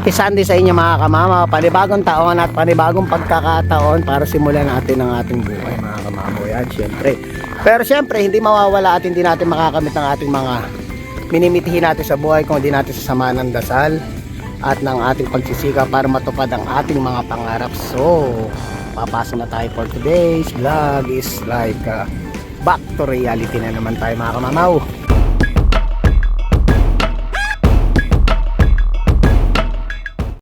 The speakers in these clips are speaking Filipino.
Happy Sunday sa inyo mga kamama. Panibagong taon at panibagong pagkakataon para simulan natin ang ating buhay mga kamama. Yan syempre. Pero syempre hindi mawawala at hindi natin makakamit ng ating mga minimitihin natin sa buhay kung hindi natin sasamahan ng dasal at ng ating pagsisikap para matupad ang ating mga pangarap. So papasok na tayo for today's vlog is like back to reality na naman tayo mga kamamaw.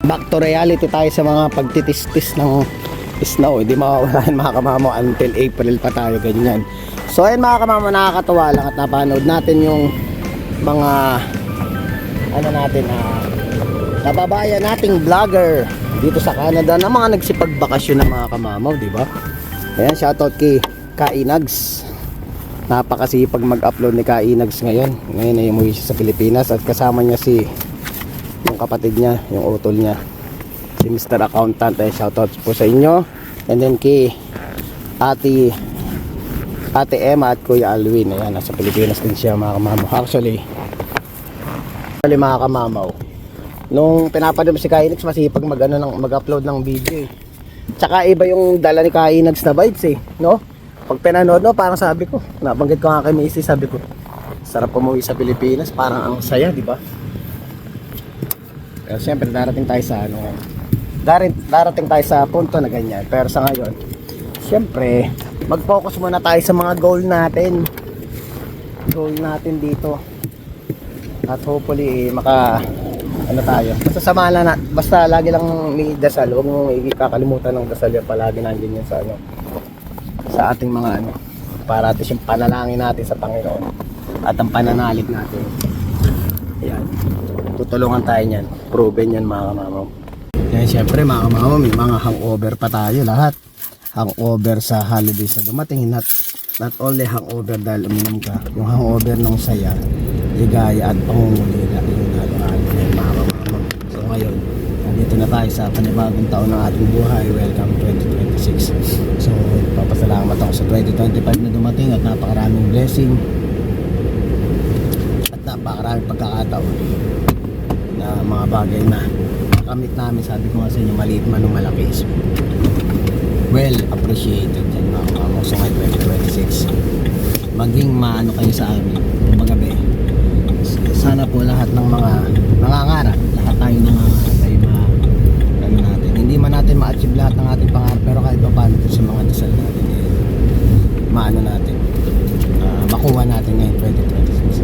Back to reality tayo sa mga pagtitistis ng snow. Hindi mawawala yan mga kamamo until April pa tayo ganyan. So ayun mga kamamo, nakakatawa lang at napanood natin yung mga ano natin kababayan nating vlogger dito sa Canada na mga nagsipagbakasyon ng mga kamamo, di ba? Ayan, shoutout kay Kainags. Napakasipag mag-upload ni Kainags ngayon. Ngayon ay umuwi siya sa Pilipinas at kasama niya si yung kapatid niya, yung utol niya, si Mr. Accountant. Ay shoutout po sa inyo. And then kay Ate Emma at Kuya Alwin. Ayan, nasa Pilipinas din siya mga kamamaw. Actually mga kamamaw, nung pinapadala si Kainags masipag mag-upload ng video eh. Tsaka iba yung dala ni Kainags na vibes eh, no? Pag pinanood, no, parang sabi ko, nabanggit ko nga kay Macy, sabi ko sarap umuwi sa Pilipinas, parang ang saya, di ba? Pero siyempre darating tayo sa darating tayo sa punto na ganyan. Pero sa ngayon, siyempre mag-focus muna tayo sa mga goal natin dito. At hopefully ano tayo. Basta lagi lang may dasal. Huwag mong ikakalimutan ng dasal yan. Palagi nandiyan yan sa ating mga para at yung panalangin natin sa Panginoon at ang pananalig natin. Ayan. Tutulungan tayo niyan. Proven yan mga kamamaw. Yan syempre mga kamamaw, may mga hangover pa tayo lahat. Hangover sa holidays na dumating. Not only hangover dahil uminom ka. Yung hangover ng saya, ligaya at pangungulila. Yung halo-halo na yung mga kamamaw. So ngayon, nandito na tayo sa panibagong taon ng ating buhay. Welcome 2026. So papasalamat ako sa 2025 na dumating at napakaraming blessing at napakaraming pagkakataon na mga bagay na nakamit namin. Sabi ko nga sa inyo, maliit man o malaki is well appreciated yan mga kamamaw. So ngayon 2026 maging maano kayo sa amin, magabi. Sana po lahat ng mga nangangarap, lahat tayo nangangarap ay ano natin, hindi man natin ma-achieve lahat ng ating pangarap, pero kahit pa paano sa mga dasal natin maano natin, makuha natin ngayon 2026.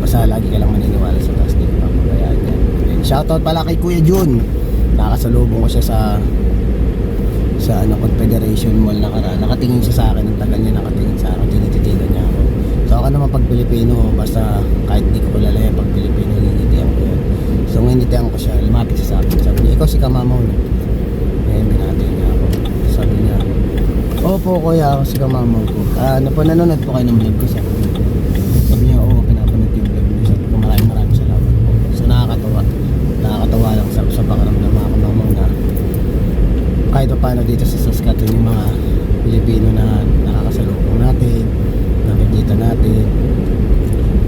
Basta lagi ka lang maniniwala sa taas din papagayaan yan. Shoutout pala kay Kuya Jun, nakasalubong ko siya sa Confederation Mall nakaraan. Nakatingin siya sa akin, ang tagal niya nakatingin sa akin, tinititigan niya ako. So ako naman pag Pilipino, basta kahit di ko kilala yan, pag Pilipino ninitihan ko yun. So nginitihan ko siya, lumapit siya sa akin, sabi niya, ikaw si Kamamaw no? Ngayon binati niya ako, sabi niya, opo kuya, ako si Kamamaw ko. Nanonood po kayo ng vlog ko, sabi niya, oo, pinapanood yung vlog niyo. Sabi ko, maraming salamat po. So nakakatawa lang sa pakaramdam mga Kamamaw na kahit pa paano dito sa Saskatoon yung mga Pilipino na nakakasalubong natin, nakikita natin,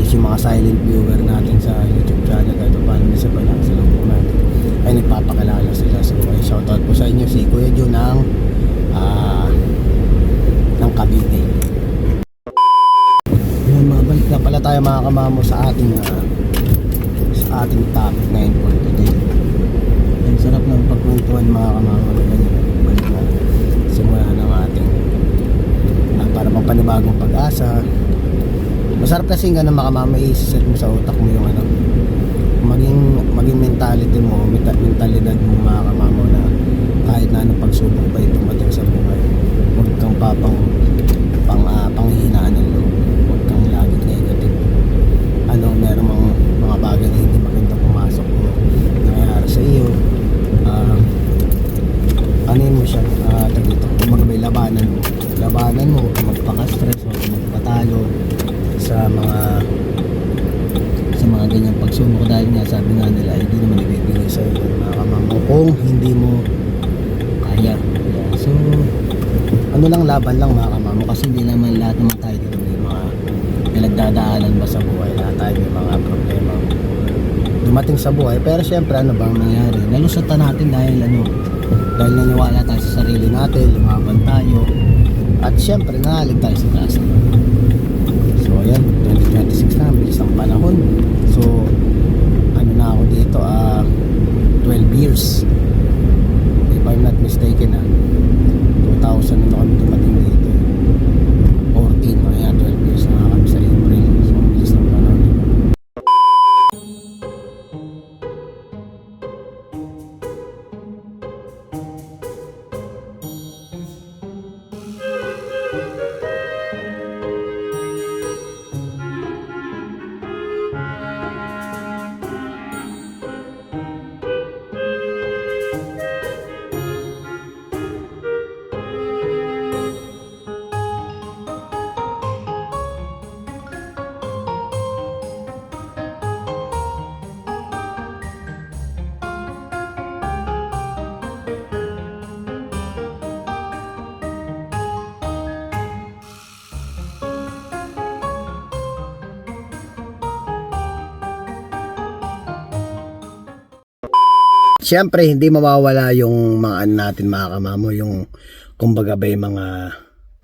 is yung mga silent viewer natin sa YouTube channel, kahit pa paano na sa nakakasalubong natin ay nagpapakalala sila. So shoutout po sa inyo si Kuya Jun ng Cavite. Yun, mabalik na pala tayo mga kamamo sa ating topic ngayon for today. Ang sarap ng pagkwentuhan mga kamamo na ganyan. Balik na simula ng ating para pang panibagong pag-asa. Masarap kasi nga na makamama i-set mo sa utak mo yung maging mentality mo, mentalidad mo mga kamamo na kahit na anong pagsubok pa yung dumating sa buhay, huwag kang panghihinaan ng loob, huwag kang laging negative. Meron mga bagay na hindi magandang pumasok mo nangyayari sa iyo, anin mo siya, may labanan mo, huwag kang magpaka-stress, huwag kang magpatalo sa mga ganyang pagsubok, dahil nga sabi nga nila hindi naman ibibigay sa iyo mga kamamaw kung hindi mo kaya. So lang, laban lang mga kamamaw, kasi hindi naman lahat naman tayo dito may mga pinagdadaanan ba sa buhay. Lahat tayo may mga problema dumating sa buhay. Pero syempre ano bang nangyari? Nalusutan natin dahil dahil naniwala tayo sa sarili natin, lumaban tayo. At syempre nahalig tayo sa taas. So ayan, 2026 na, bilis ang panahon. So ano na ako dito, 12 years. If I'm not mistaken 2000 na kami dumating dito. 14, kaya 12 years na kami sa April. So bilis ng panahon. Siyempre, hindi mawawala yung mga ano natin mga kamamo, yung kumbaga ba yung mga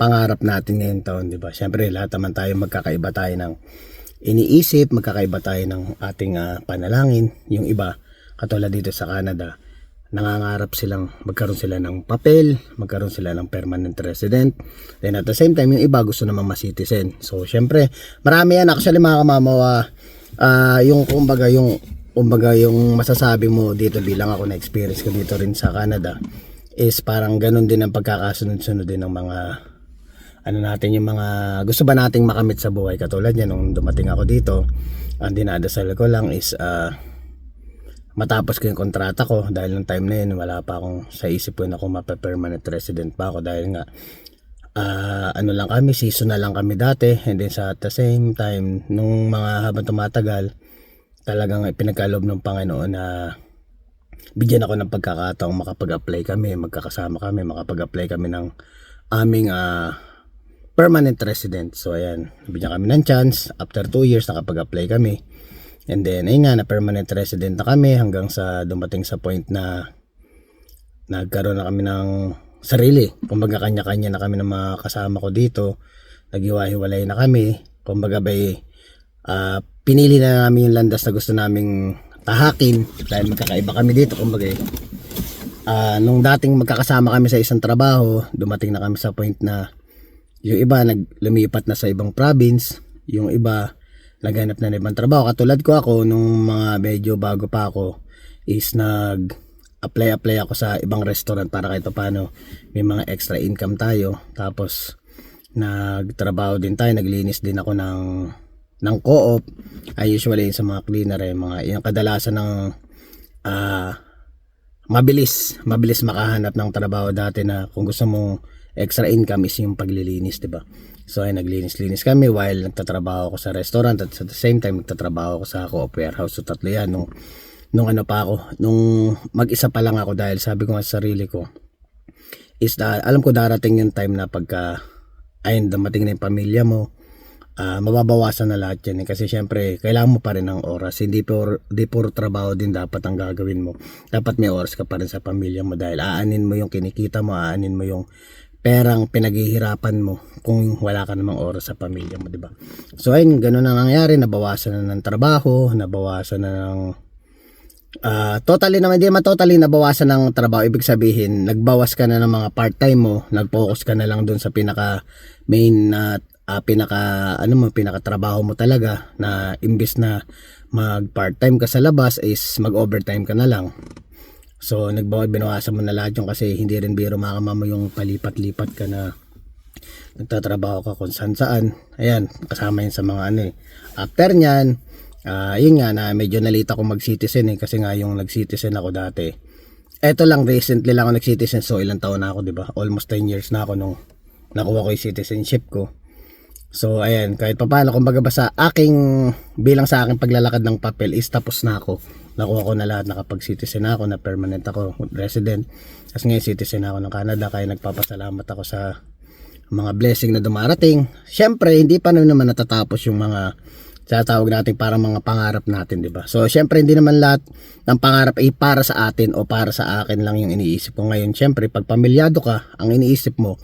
pangarap natin ngayong taon, di ba? Siyempre, lahat naman tayo magkakaiba tayo ng iniisip, magkakaiba tayo ng ating panalangin. Yung iba, katulad dito sa Canada, nangangarap silang magkaroon sila ng papel, magkaroon sila ng permanent resident. Then at the same time, yung iba gusto naman ma-citizen. So, siyempre, marami yan. Actually, mga kamamo, yung kumbaga yung masasabi mo dito bilang ako na experience ko dito rin sa Canada is parang ganun din ang pagkakasunod-sunod din ng mga ano natin, yung mga gusto ba nating makamit sa buhay. Katulad yan nung dumating ako dito, ang dinadasal ko lang is matapos ko yung kontrata ko, dahil nung time na yun wala pa akong sa isip ko na kung mapa-permanent resident pa ako, dahil nga ano lang kami, season na lang kami dati. And then sa at the same time nung mga habang tumatagal, talagang pinagkaloob ng Panginoon na bigyan ako ng pagkakataong makapag-apply kami, magkakasama kami, makapag-apply kami ng aming permanent resident. So ayan, bigyan kami ng chance. After 2 years nakapag-apply kami. And then ayun nga, na permanent resident na kami hanggang sa dumating sa point na nagkaroon na kami ng sarili. Kumbaga kanya-kanya na kami ng mga kasama ko dito. Naghiwa-hiwalay na kami. Kumbaga pinili na namin yung landas na gusto naming tahakin dahil magkakaiba kami dito. Kumbaga nung dating magkakasama kami sa isang trabaho, dumating na kami sa point na yung iba lumipat na sa ibang province, yung iba naghanap na ng ibang trabaho. Katulad ko, ako nung mga medyo bago pa ako is apply ako sa ibang restaurant para kahit paano may mga extra income tayo. Tapos nagtrabaho din tayo, naglinis din ako ng co-op. Usually sa mga cleaner yung kadalasan ng mabilis makahanap ng trabaho dati, na kung gusto mong extra income is yung paglilinis, diba? So ay naglinis-linis kami while nagtatrabaho ako sa restaurant, at at the same time nagtatrabaho ako sa co-op warehouse. So tatlo yan nung ano pa ako, nung mag-isa pa lang ako, dahil sabi ko nga sa sarili ko is alam ko darating yung time na pagka dumating na yung pamilya mo, mababawasan na lahat yan kasi syempre kailangan mo pa rin ng oras. Hindi puro trabaho din dapat ang gagawin mo. Dapat may oras ka pa rin sa pamilya mo, dahil aanin mo yung kinikita mo, aanin mo yung perang pinaghihirapan mo kung wala ka namang oras sa pamilya mo, diba? So ayun, ganun ang nangyari. Nabawasan na ng trabaho, nabawasan na ng totally naman, hindi naman totally nabawasan ng trabaho. Ibig sabihin, nagbawas ka na ng mga part-time mo, nag-focus ka na lang dun sa pinaka main na pinaka-trabaho mo talaga, na imbes na mag part-time ka sa labas is mag-overtime ka na lang. So binawasan mo na lahat yung, kasi hindi rin biro makamama yung palipat-lipat ka na nagtatrabaho ka kung saan. Ayan, kasama yun sa mga After nyan, yun nga na medyo nalita ako mag-citizen kasi nga yung nag-citizen ako dati. Eto lang, recently lang ako nag-citizen, so ilang taon na ako, diba? Almost 10 years na ako nung nakuha ko yung citizenship ko. So ayan, kahit papaano, kumbaga bilang sa aking paglalakad ng papel is tapos na ako. Nakuha ko na lahat, nakapag-citizen ako, na permanent ako, resident. Kasi ngayon citizen ako ng Canada, kaya nagpapasalamat ako sa mga blessing na dumarating. Syempre, hindi pa naman natatapos yung mga tinatawag natin para mga pangarap natin, di ba? So syempre hindi naman lahat ng pangarap ay para sa atin o para sa akin lang yung iniisip ko ngayon. Syempre pag pamilyado ka, ang iniisip mo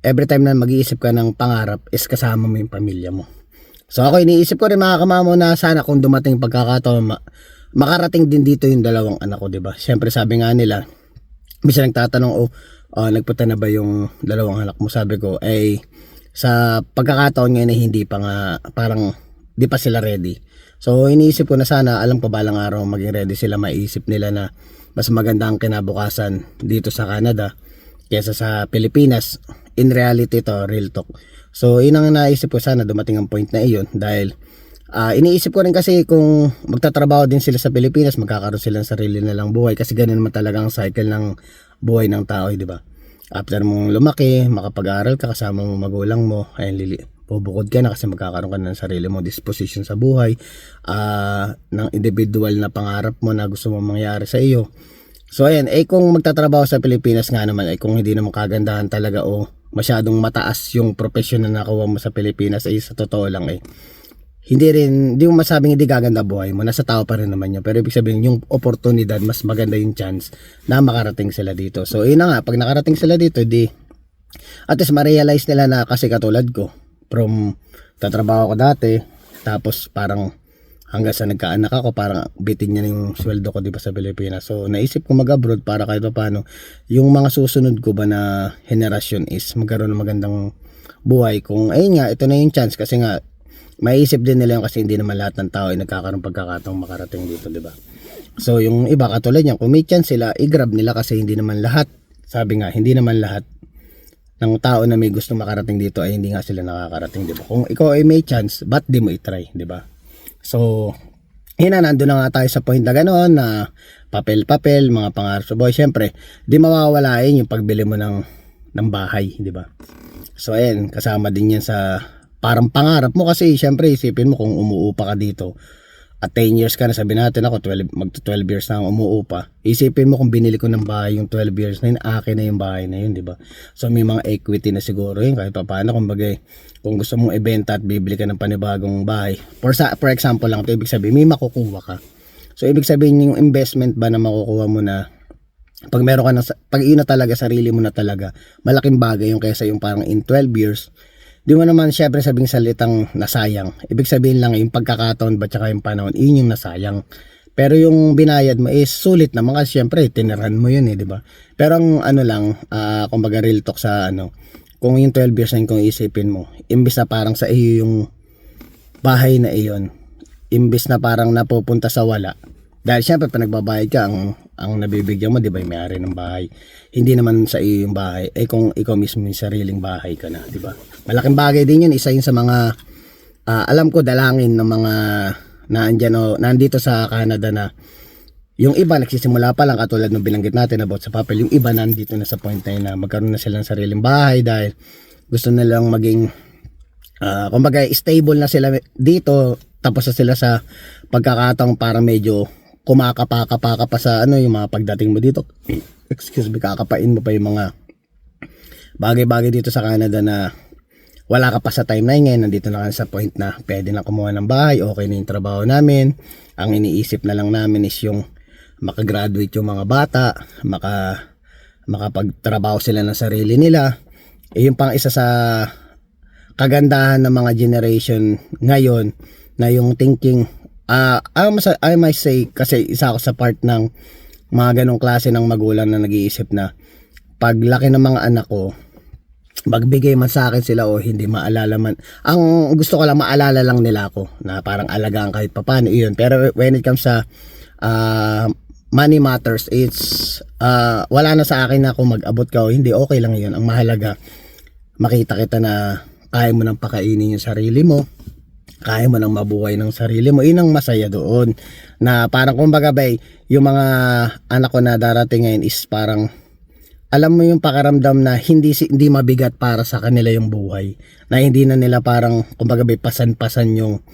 every time na mag-iisip ka ng pangarap is kasama mo yung pamilya mo. So ako iniisip ko rin mga kamamo na sana kung dumating pagkakataon makarating din dito yung dalawang anak ko, di ba? Syempre sabi nga nila, bisa nagtatanong, nagpunta na ba yung dalawang anak mo? Sabi ko, ay sa pagkakataon ngayon ay hindi pa nga, parang di pa sila ready. So iniisip ko na sana, alam ko balang araw maging ready sila, maiisip nila na mas maganda ang kinabukasan dito sa Canada kaysa sa Pilipinas. In reality to, real talk. So yun ang naisip ko, sana dumating ang point na iyon dahil iniisip ko rin kasi kung magtatrabaho din sila sa Pilipinas, magkakaroon sila ng sarili nilang buhay kasi ganun naman talaga ang cycle ng buhay ng tao, di ba? After mong lumaki, makapag-aral ka kasama mo magulang mo, ayun, bubukod ka na kasi magkakaroon ka ng sarili mo disposition sa buhay, ng individual na pangarap mo na gusto mo mangyari sa iyo. So ayan, kung magtatrabaho sa Pilipinas nga naman, kung hindi naman kagandahan talaga o masyadong mataas yung profession na nakuha mo sa Pilipinas, sa totoo lang hindi mo masabing hindi gaganda buhay mo, nasa tao pa rin naman yun, pero ibig sabihin yung oportunidad, mas maganda yung chance na makarating sila dito. So yun na nga, pag nakarating sila dito, at least ma-realize nila na kasi katulad ko, from tatrabaho ko dati, tapos parang hanggang sa nagkaanak ako, parang bitin niya yung sweldo ko diba sa Pilipinas. So naisip ko mag-abroad para kahit pa paano yung mga susunod ko ba na henerasyon is magkaroon ng magandang buhay. Kung ayun nga, ito na yung chance kasi nga maiisip din nila yung kasi hindi naman lahat ng tao ay nagkakaroon pagkakataong makarating dito, di ba? So yung iba katulad niyan, kung may chance sila, i-grab nila kasi hindi naman lahat, sabi nga, hindi naman lahat ng tao na may gusto makarating dito ay hindi nga sila nakakarating, di ba? Kung ikaw ay may chance, ba't di mo i-try, di ba? So yun na, nandun na nga tayo sa point na gano'n na papel-papel, mga pangarap sa buhay. Siyempre, di mawawala yun yung pagbili mo ng bahay, di ba? So ayan, kasama din yan sa parang pangarap mo kasi syempre isipin mo kung umuupa ka dito at 10 years ka na, sabi natin ako magto 12 years na ang umuupa, isipin mo kung binili ko ng bahay yung 12 years na yun, akin na yung bahay na yun, di ba? So may mga equity na siguro yun kahit pa paano, kumbaga kung gusto mong ibenta at bibili ka ng panibagong bahay, for example lang, ito ibig sabihin may makukuha ka. So ibig sabihin yung investment ba na makukuha mo na pag meron ka ng, pag yun na talaga, sarili mo na talaga, malaking bagay yung kaysa yung parang in 12 years di mo naman syempre sabing salitang nasayang. Ibig sabihin lang yung pagkakataon ba tsaka yung panahon, yun yung nasayang. Pero yung binayad mo is sulit naman kasi syempre tinirahan mo yun di ba? Pero ang ano lang, kumbaga real talk sa kung yung 12 years na yun, kung isipin mo, imbis na parang sa iyo yung bahay na iyon, imbis na parang napupunta sa wala. Dahil syempre pa nagbabayad ka, ang nabibigyan mo, di ba, yung may-ari ng bahay. Hindi naman sa iyo yung bahay. Kung ikaw mismo yung sariling bahay ka na, di ba? Malaking bagay din yun. Isa yun sa mga, alam ko, dalangin ng mga nandito sa Canada na yung iba nagsisimula pa lang, katulad ng binanggit natin about sa papel. Yung iba nandito na sa point na yun na magkaroon na sila ng sariling bahay dahil gusto nilang maging, kumbaga, stable na sila dito. Tapos na sila sa pagkakataong para medyo kumakapa-kapa pa sa yung mga pagdating mo dito. Excuse me, kakapain mo pa yung mga bagay-bagay dito sa Canada na wala ka pa sa time na ngayon. Nandito na ka sa point na pwede na kumuha ng bahay, okay na yung trabaho namin. Ang iniisip na lang namin is yung makagraduate yung mga bata, makapagtrabaho sila ng sarili nila. Yung pang isa sa kagandahan ng mga generation ngayon na yung thinking, I might say, kasi isa ako sa part ng mga ganong klase ng magulang na nag-iisip na paglaki ng mga anak ko, magbigay man sa akin sila o hindi, maalala man. Ang gusto ko lang, maalala lang nila ako na parang alagaan kahit papano iyon. Pero when it comes sa money matters, it's wala na sa akin na kung mag-abot ka o hindi, okay lang yun. Ang mahalaga, makita kita na kaya mo nang pakainin yung sarili mo, kaya mo nang mabuhay ng sarili mo. Yun ang masaya doon, na parang kumbaga yung mga anak ko na darating ngayon is parang alam mo yung pakaramdam na hindi mabigat para sa kanila yung buhay, na hindi na nila parang kumbaga pasan-pasan yung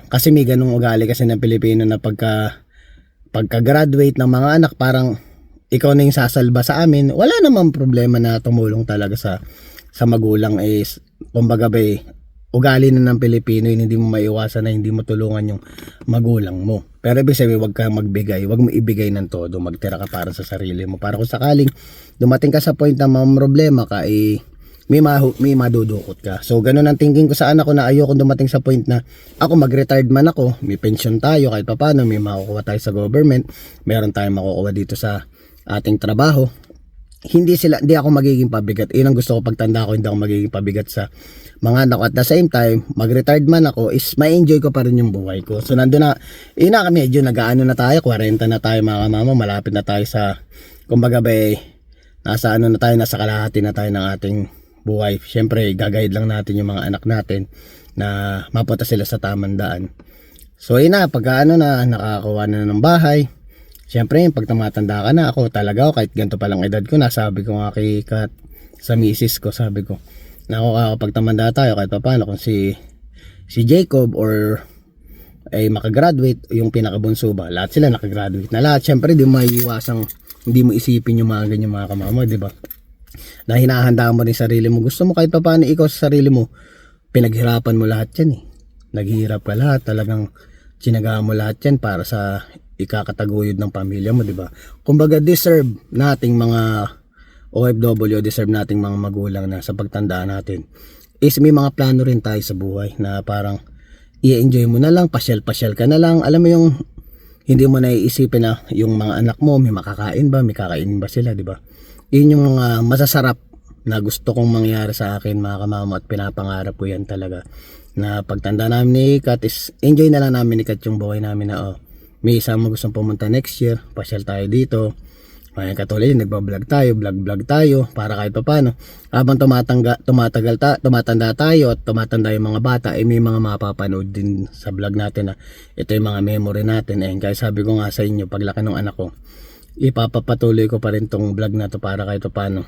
kasi may ganung ugali kasi ng Pilipino na pagka-graduate ng mga anak, parang ikaw na yung sasalba sa amin. Wala namang problema na tumulong talaga sa magulang is kumbaga ugali na ng Pilipino yun, hindi mo maiwasan na hindi mo tulungan yung magulang mo. Pero ibig sabihin, wag kang magbigay, wag mo ibigay ng todo, magtira ka para sa sarili mo. Para kung sakaling dumating ka sa point na problema ka, may madudukot ka. So ganun ang thinking ko sa anak ko, na ayoko dumating sa point na ako mag-retired man ako, may pension tayo kahit papaano, may makukuha tayo sa government, meron tayong makukuha dito sa ating trabaho. Hindi ako magiging pabigat. Yun ang gusto ko pagtanda ko, hindi ako magiging pabigat sa mga anak ko. At the same time, mag-retired man ako, is ma-enjoy ko pa rin yung buhay ko. So nandun na, medyo nag-aano na tayo, 40 na tayo mga kamama, malapit na tayo sa, kumbaga nasa nasa kalahati na tayo ng ating buhay. Siyempre, gagayad lang natin yung mga anak natin na mapunta sila sa tamang daan. So pagka nakakuha na ng bahay, siyempre, pag tumatanda ka na, ako talaga, kahit ganito palang edad ko na, sabi ko nga kay Kat, sa misis ko, sabi ko, na ako pag tumanda tayo, kahit paano, kung si Jacob or ay makagraduate, yung pinakabunso ba, lahat sila nakagraduate na lahat. Siyempre, di mo maiiwasang, hindi mo isipin yung mga ganyan mga kamama, di ba? Na hinahanda mo rin sarili mo. Gusto mo kahit paano ikaw sa sarili mo, pinaghirapan mo lahat yan eh. Naghihirap ka lahat, talagang tsinagaan mo lahat yan para sa ikakataguyod ng pamilya mo, di ba? Kumbaga, deserve nating mga OFW, deserve nating mga magulang na sa pagtanda natin is may mga plano rin tayo sa buhay na parang i-enjoy mo na lang, pasyal-pasyal ka na lang. Alam mo yung hindi mo naiisipin na yung mga anak mo may makakain ba, may kakainin ba sila, di ba? Yun yung mga masasarap na gusto kong mangyari sa akin mga kamama, at pinapangarap ko yan talaga na pagtanda namin ni Kat is enjoy na lang namin ni Kat yung buhay namin na may isang gustong pumunta next year, pasyal tayo dito. May katulad yun, nagbablog tayo, vlog tayo para kahit paano habang tumatanda tayo at tumatanda yung mga bata, may mga mapapanood din sa vlog natin na ito yung mga memory natin. Kaya sabi ko nga sa inyo, paglaki ng anak ko, ipapapatuloy ko pa rin tong vlog na to para kahit paano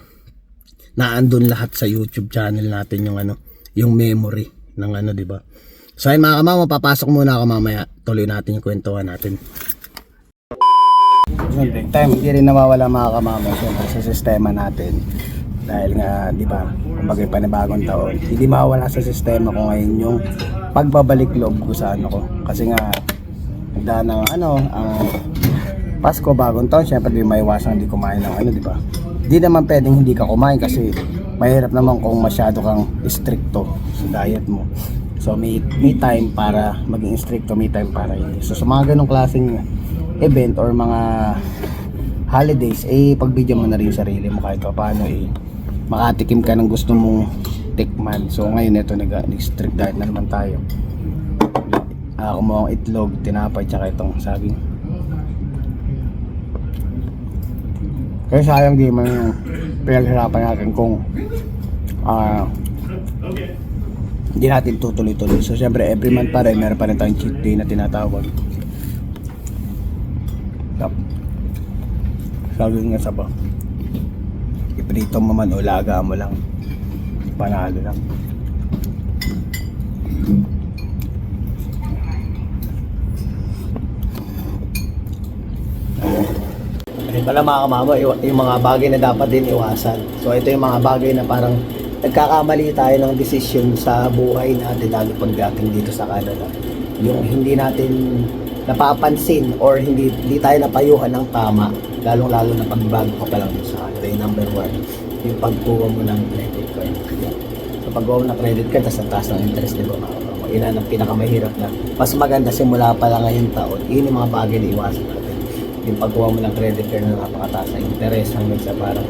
naandun lahat sa YouTube channel natin yung yung memory ng di ba? So ayun mga kamama, papasok muna ako mamaya, tuloy natin yung kwentuhan natin. Break time, hindi rin nawawala mga kamama siyempre sa sistema natin dahil nga di ba, kumbaga panibagong taon, hindi mawawala sa sistema ko ngayon yung pagbabalik loob ko sa ko, kasi nga nagdaan ng ang Pasko, bagong taon, siyempre di maiwasan hindi kumain ng di ba? Di naman pwedeng hindi ka kumain kasi mahirap naman kung masyado kang stricto sa diet mo. So may time para maging stricto, may time para hindi. So sa mga ganong klaseng event or mga holidays, pagbigyan mo na rin yung sarili mo kahit paano makatikim ka ng gusto mong tikman. So ngayon ito nag-strict diet na naman tayo. Kumuha itlog, tinapay, tsaka itong saging. Kaya sayang di man yung pinaghirapan natin kung hindi natin tutuloy-tuloy. So syempre every month pa rin, meron pa rin tayong cheat day na tinatawag. Saging nga saba, iprito mo man o laga mo lang, panalo lang. Pala mga kamama, yung mga bagay na dapat din iwasan. So ito yung mga bagay na parang nagkakamali tayo ng desisyon sa buhay natin, lalo pagdating dito sa Canada. Yung hindi natin napapansin or hindi tayo napayuhan ng tama, lalong-lalo na pagbago ka pa lang sa Canada. Yung number 1, yung pagkuha mo ng credit card. So pagkuha mo ng credit card, tas ang taas ng interest, di ba mga kamama? Ilan ang pinakamahirap na mas maganda simula pa lang ngayong taon. Yun yung mga bagay na iwasan natin. Yung pagkuha mo ng credit card na napakataas na interest hanggang sa parang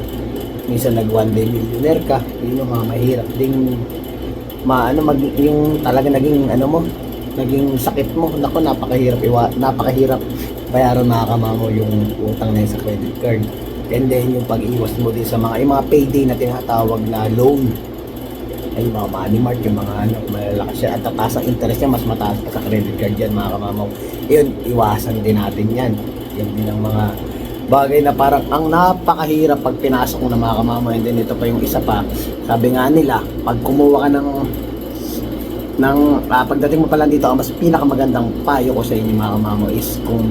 minsan nag one day millionaire ka. Yun yung mga mahirap ding yung talaga naging naging sakit mo. Naku, napakahirap bayaran mga kamamo yung utang na yun sa credit card. And then yung pag-iwas mo din sa mga payday na tinatawag na loan, ay yung mga money mart, yung mga malalakas siya at tataas ang interest niya, mas mataas pa sa credit card yan mga kamamo. Yun, iwasan din natin yan. Yan din ang mga bagay na parang ang napakahirap pag pinasok mo na mga kamama. And then ito pa yung isa pa, sabi nga nila, pag kumuha ka pagdating mo pa lang dito, ang mas pinakamagandang payo ko sa inyo mga kamama is kung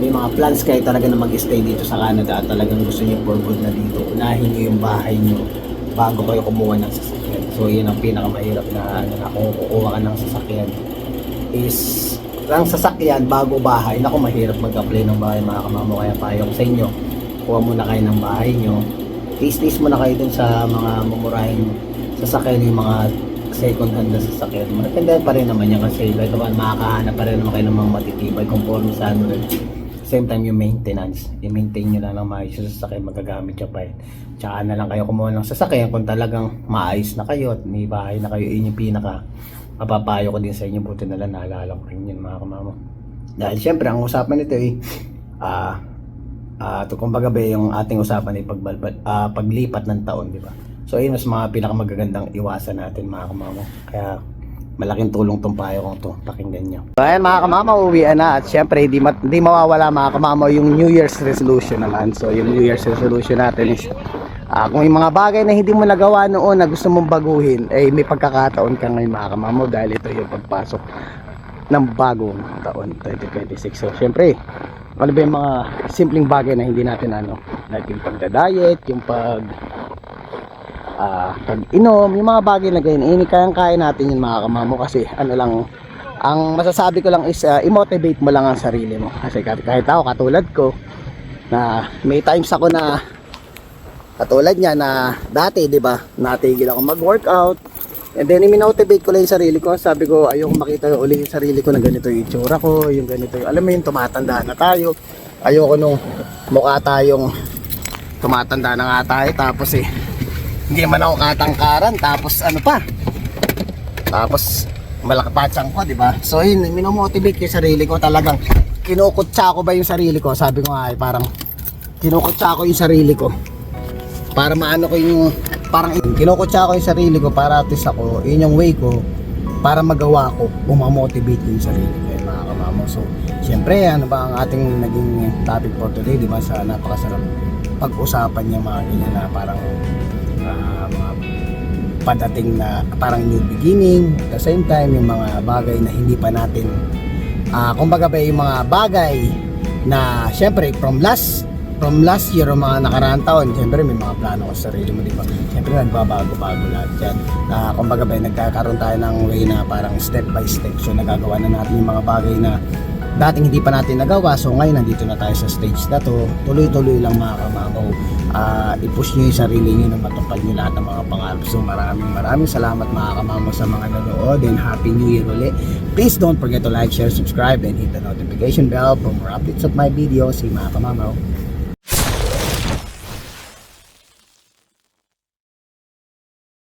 may mga plans kayo talaga na mag-stay dito sa Canada at talagang gusto niyo for good na dito, unahin niyo yung bahay niyo bago kayo kumuha ng sasakyan. So yun ang pinakamahirap na ano na kung kukuha ka ng sasakyan is ang sasakyan bago bahay. Naku, mahirap mag-apply ng bahay mga kamamo, kaya payo ko sa inyo, kuha muna kayo ng bahay nyo, tis muna kayo dun sa mga mumurahing sasakyan, yung mga second hand na sasakyan. Maganda pa rin naman yan kasi like naman makakahanap pa rin naman kayo ng mga matitibay conforme sa ano rin. Same time yung maintenance, i-maintain nyo lang ng maayos yung sasakyan, magagamit nyo pa yun. Tsaka na lang kayo kumuha ng sasakyan kung talagang maayos na kayo at may bahay na kayo. Yun yung pinaka mapapayo ko din sa inyo, buti na lang naalala ko rin yun mga kamamo. Dahil syempre ang usapan nito ay kumbaga ba yung ating usapan ay paglipat ng taon, di ba? So ayun mas mga pinakamagagandang iwasan natin mga kamamo. Kaya malaking tulong tong payo kong to, pakinggan nyo. So ayan mga kamama, uwian na. At syempre hindi mawawala mga kamama yung New Year's resolution naman. So yung New Year's resolution natin is kung yung mga bagay na hindi mo nagawa noon na gusto mong baguhin, eh may pagkakataon ka ngayon mga kamama, dahil ito yung pagpasok ng bagong taon 2026. So syempre ano ba yung mga simpleng bagay na hindi natin like yung pagda-diet, yung pag-inom, yung mga bagay na ganyan, kayang-kaya natin yung mga kamamo. Kasi lang, ang masasabi ko lang is i-motivate mo lang ang sarili mo. Kasi kahit ako katulad ko na may times ako na katulad niya na dati, di ba, natigil ako mag-workout, and then i-motivate ko lang yung sarili ko. Sabi ko ayoko makita uli yung sarili ko na ganito yung itsura ko, yung ganito yung, alam mo yung tumatanda na tayo. Ayoko nung mukha tayong tumatanda na nga tayo tapos hindi man ako katangkaran, tapos ano pa, tapos malakapatsang ko, di ba? So yun, minomotivate ko yung sarili ko, talagang kinukutsa ko ba yung sarili ko. Sabi ko nga parang kinukutsa ko yung sarili ko para maano ko yung, parang kinukutsa ko yung sarili ko para at least ako, yun yung way ko para magawa ko, umamotivate ko yung sarili ko mga kamamo. So syempre ano ba ang ating naging topic for today, di ba? Sa napakasarap pag-usapan niya mga ganyan na parang mga padating na parang new beginning, at the same time yung mga bagay na hindi pa natin kumbaga ba yung mga bagay na syempre from last year o mga nakaraang taon, syempre may mga plano ko sa sarili mo, di ba? Syempre nagbabago-bago lahat yan, kumbaga ba nagkakaroon tayo ng way na parang step by step. So nagagawa na natin yung mga bagay na dating hindi pa natin nagawa. So ngayon nandito na tayo sa stage na to, tuloy-tuloy lang mga kamamaw. I-push nyo yung sarili nyo na matupad nyo lahat ng mga pangarap. So maraming salamat mga kamamaw sa mga nanood, and Happy New Year ulit. Please don't forget to like, share, subscribe, and hit the notification bell for more updates of my videos. See mga kamamaw.